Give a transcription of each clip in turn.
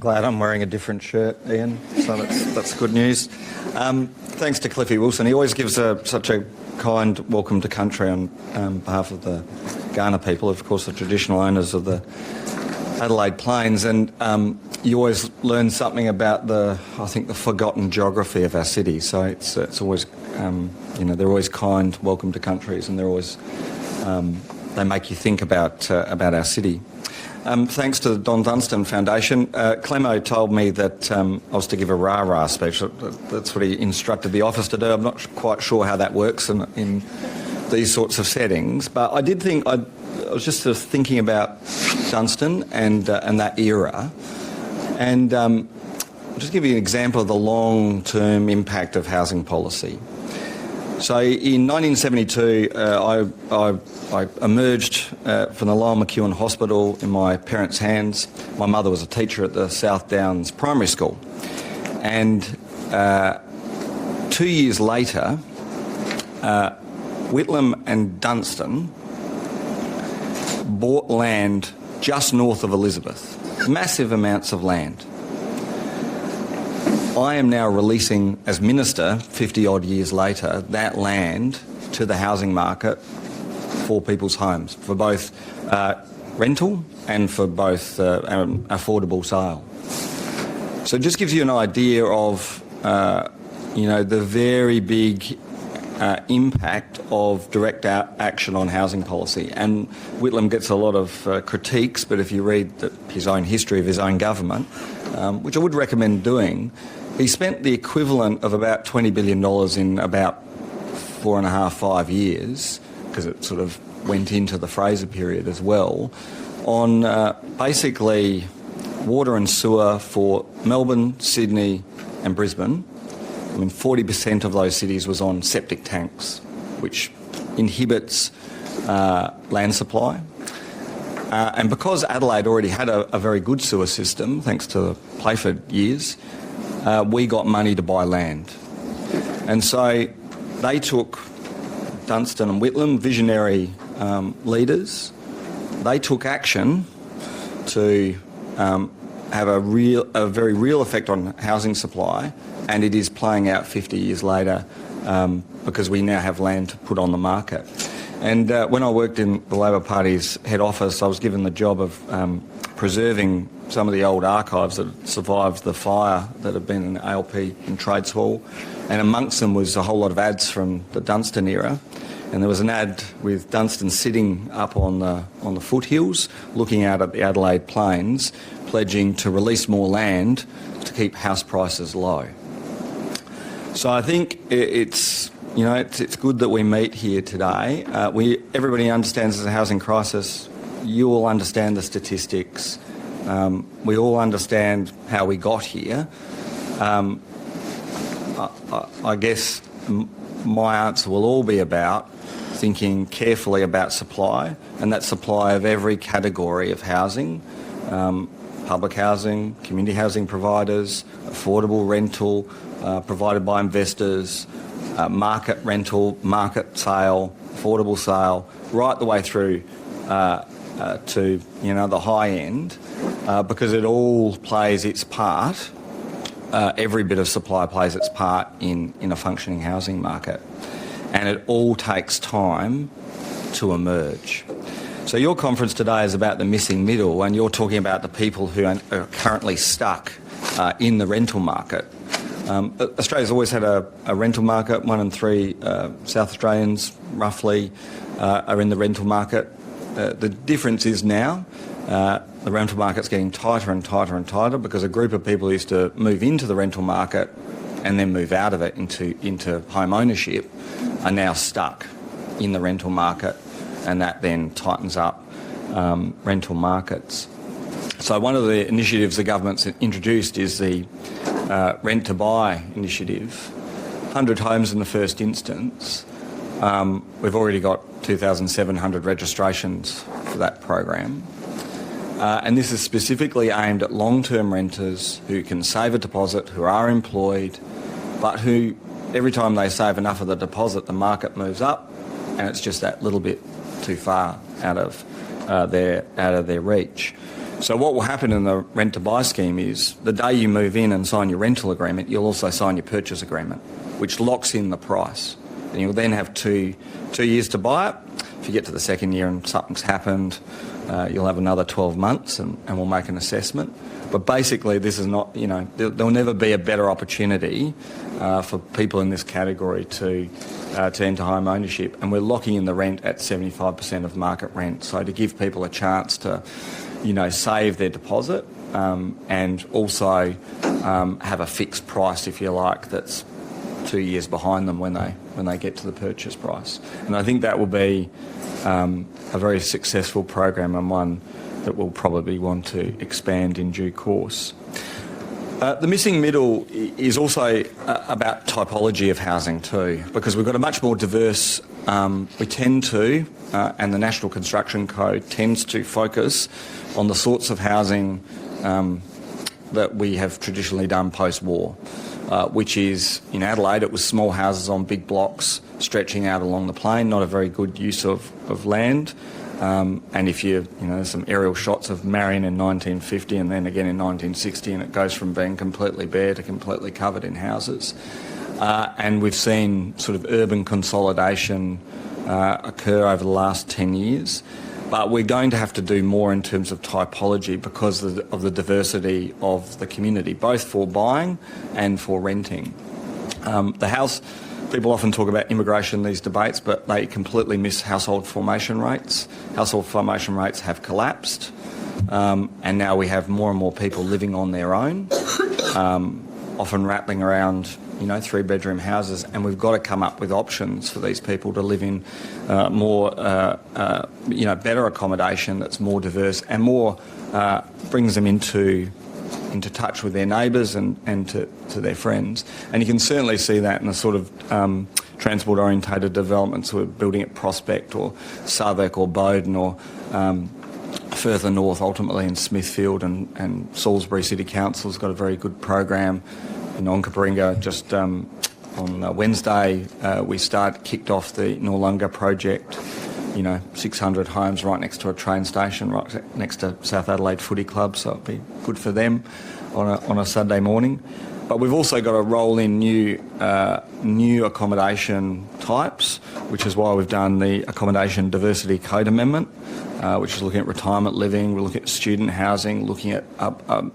glad I'm wearing a different shirt, Ian, so that's good news. Thanks to Cliffy Wilson. He always gives such a kind welcome to country on behalf of the Kaurna people, of course the traditional owners of the Adelaide Plains, and you always learn something about the forgotten geography of our city. So it's always, they're always kind welcome to countries, and they're always they make you think about our city. Thanks to the Dunstan Foundation, Clemo told me that I was to give a rah-rah speech. That's what he instructed the office to do. I'm not quite sure how that works in these sorts of settings, but I did think I was just sort of thinking about Dunstan and that era, and I'll just give you an example of the long-term impact of housing policy. So in 1972, I emerged from the Lyell McEwen Hospital in my parents' hands. My mother was a teacher at the South Downs Primary School. And 2 years later, Whitlam and Dunstan bought land just north of Elizabeth, massive amounts of land. I am now releasing, as Minister, 50-odd years later, that land to the housing market for people's homes, for both rental and for both affordable sale. So it just gives you an idea of, the very big impact of direct action on housing policy. And Whitlam gets a lot of critiques, but if you read his own history of his own government, which I would recommend doing, he spent the equivalent of about $20 billion in about 5 years, because it sort of went into the Fraser period as well, on basically water and sewer for Melbourne, Sydney and Brisbane. I mean, 40% of those cities was on septic tanks, which inhibits land supply. And because Adelaide already had a very good sewer system, thanks to the Playford years, we got money to buy land. And so they took, Dunstan and Whitlam, visionary leaders, they took action to have a very real effect on housing supply, and it is playing out 50 years later because we now have land to put on the market. And when I worked in the Labor Party's head office, I was given the job of preserving some of the old archives that survived the fire that had been in ALP in Trades Hall, and amongst them was a whole lot of ads from the Dunstan era. And there was an ad with Dunstan sitting up on the foothills, looking out at the Adelaide Plains, pledging to release more land to keep house prices low. So I think it's good that we meet here today. Everybody understands there's a housing crisis. You all understand the statistics. We all understand how we got here. I guess my answer will all be about thinking carefully about supply, and that supply of every category of housing, public housing, community housing providers, affordable rental provided by investors, market rental, market sale, affordable sale, right the way through to the high end, because it all plays its part. Every bit of supply plays its part in a functioning housing market, and it all takes time to emerge. So your conference today is about the missing middle, and you're talking about the people who are currently stuck in the rental market. Australia's always had a rental market. 1 in 3 South Australians, roughly, are in the rental market. The difference is now the rental market's getting tighter and tighter and tighter because a group of people used to move into the rental market and then move out of it into home ownership are now stuck in the rental market, and that then tightens up rental markets. So one of the initiatives the government's introduced is the Rent to Buy initiative. 100 homes in the first instance. We've already got 2,700 registrations for that program. And this is specifically aimed at long-term renters who can save a deposit, who are employed, but who, every time they save enough of the deposit, the market moves up, and it's just that little bit too far out of their reach. So what will happen in the rent-to-buy scheme is the day you move in and sign your rental agreement, you'll also sign your purchase agreement, which locks in the price. And you'll then have two years to buy it. If you get to the second year and something's happened, you'll have another 12 months and we'll make an assessment. But basically, this is not, there'll never be a better opportunity for people in this category to enter home ownership. And we're locking in the rent at 75% of market rent. So to give people a chance to, save their deposit and also have a fixed price, if you like, that's 2 years behind them when they get to the purchase price. And I think that will be a very successful program and one that we'll probably want to expand in due course. The missing middle is also about typology of housing too, because we've got a much more diverse, we tend to, and the National Construction Code tends to focus on the sorts of housing that we have traditionally done post-war, which is, in Adelaide, it was small houses on big blocks stretching out along the plain, not a very good use of land. And if there's some aerial shots of Marion in 1950 and then again in 1960, and it goes from being completely bare to completely covered in houses. And we've seen sort of urban consolidation occur over the last 10 years. But we're going to have to do more in terms of typology because of the diversity of the community, both for buying and for renting. People often talk about immigration in these debates, but they completely miss household formation rates. Household formation rates have collapsed, and now we have more and more people living on their own, often rattling around, 3-bedroom houses, and we've got to come up with options for these people to live in better accommodation that's more diverse and more brings them into touch with their neighbours and to their friends. And you can certainly see that in the sort of transport-orientated developments we're building at Prospect or Southwark or Bowden or further north, ultimately in Smithfield, and Salisbury City Council's got a very good program in Onkaparinga. Just on Wednesday, we kicked off the Noarlunga project, 600 homes right next to a train station, right next to South Adelaide Footy Club, so it'll be good for them on a Sunday morning. But we've also got to roll in new accommodation types, which is why we've done the Accommodation Diversity Code Amendment, which is looking at retirement living. We're looking at student housing, looking at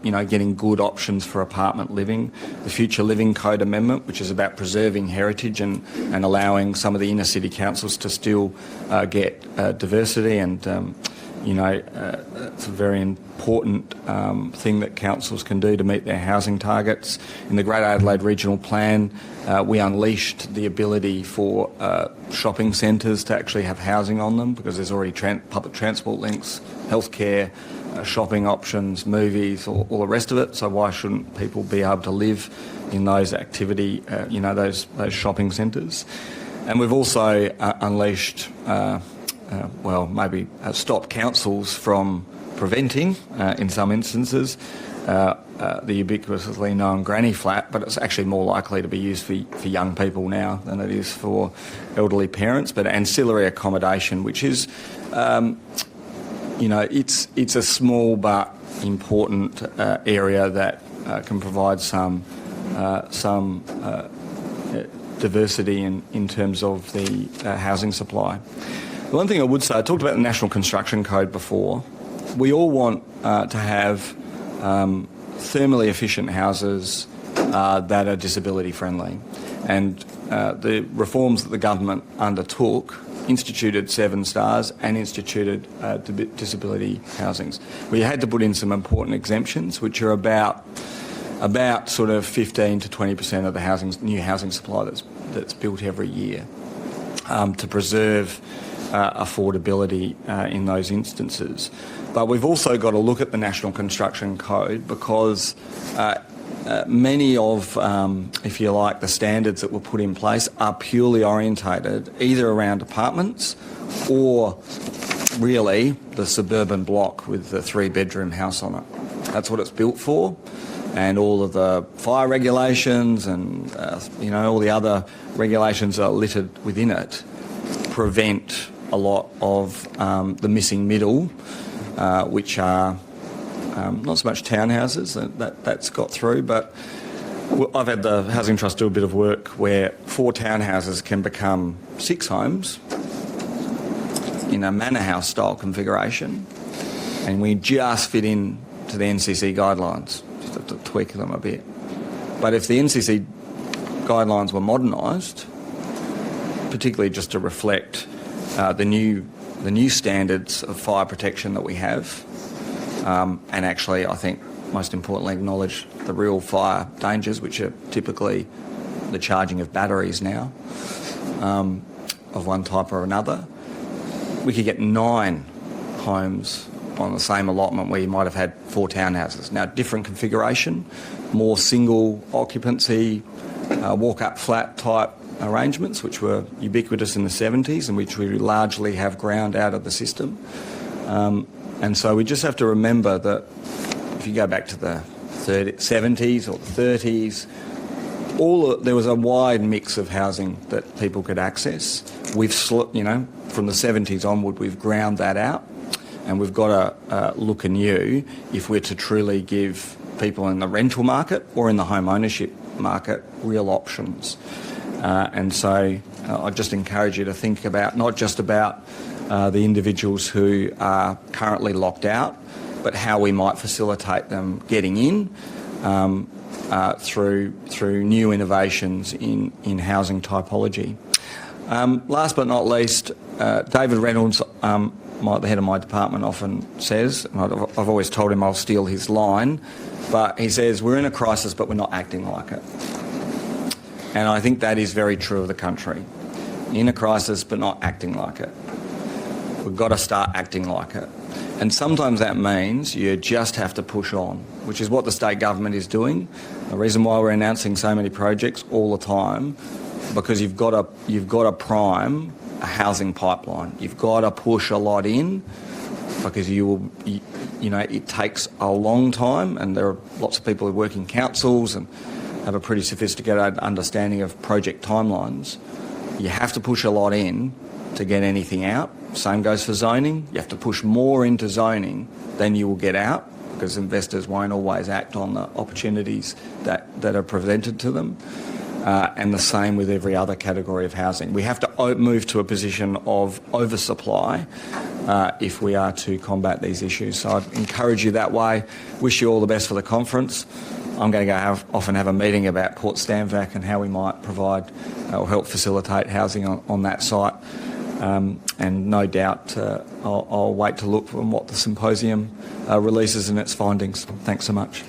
getting good options for apartment living. The Future Living Code Amendment, which is about preserving heritage and allowing some of the inner city councils to still get diversity and it's a very important thing that councils can do to meet their housing targets. In the Greater Adelaide Regional Plan, we unleashed the ability for shopping centres to actually have housing on them because there's already public transport links, healthcare, shopping options, movies, all the rest of it. So why shouldn't people be able to live in those those shopping centres? And we've also unleashed stop councils from preventing, in some instances, the ubiquitously known granny flat, but it's actually more likely to be used for young people now than it is for elderly parents. But ancillary accommodation, which is, it's a small but important area that can provide some diversity in terms of the housing supply. The one thing I would say, I talked about the National Construction Code before. We all want to have thermally efficient houses that are disability friendly. And the reforms that the government undertook instituted 7 stars and instituted disability housings. We had to put in some important exemptions, which are about sort of 15 to 20% of the new housing supply that's built every year to preserve affordability in those instances. But we've also got to look at the National Construction Code because many of, if you like, the standards that were put in place are purely orientated either around apartments or really the suburban block with the 3-bedroom house on it. That's what it's built for. And all of the fire regulations and, all the other regulations that are littered within it prevent a lot of the missing middle, which are not so much townhouses, that's got through, but I've had the Housing Trust do a bit of work where 4 townhouses can become 6 homes in a manor house style configuration, and we just fit in to the NCC guidelines. Just have to tweak them a bit. But if the NCC guidelines were modernised, particularly just to reflect the new standards of fire protection that we have, and actually, I think, most importantly, acknowledge the real fire dangers, which are typically the charging of batteries now, of one type or another. We could get 9 homes on the same allotment where you might have had 4 townhouses. Now, different configuration, more single occupancy, walk-up flat type arrangements, which were ubiquitous in the 70s and which we largely have ground out of the system. And so we just have to remember that if you go back to the 70s or the 30s, there was a wide mix of housing that people could access. We've, from the 70s onward, we've ground that out, and we've got to look anew if we're to truly give people in the rental market or in the home ownership market real options. And so I just encourage you to think about not just about the individuals who are currently locked out, but how we might facilitate them getting in through new innovations in housing typology. Last but not least, David Reynolds, the head of my department, often says, and I've always told him I'll steal his line, but he says, we're in a crisis but we're not acting like it. And I think that is very true of the country. In a crisis but not acting like it. We've got to start acting like it. And sometimes that means you just have to push on, which is what the state government is doing. The reason why we're announcing so many projects all the time, because you've got to prime a housing pipeline. You've got to push a lot in, because it takes a long time, and there are lots of people who work in councils and have a pretty sophisticated understanding of project timelines. You have to push a lot in to get anything out. Same goes for zoning. You have to push more into zoning than you will get out, because investors won't always act on the opportunities that are presented to them. And the same with every other category of housing. We have to move to a position of oversupply if we are to combat these issues. So I'd encourage you that way. Wish you all the best for the conference. I'm going to go often have a meeting about Port Stanvac and how we might provide or help facilitate housing on that site. And no doubt I'll wait to look from what the symposium releases and its findings. Thanks so much.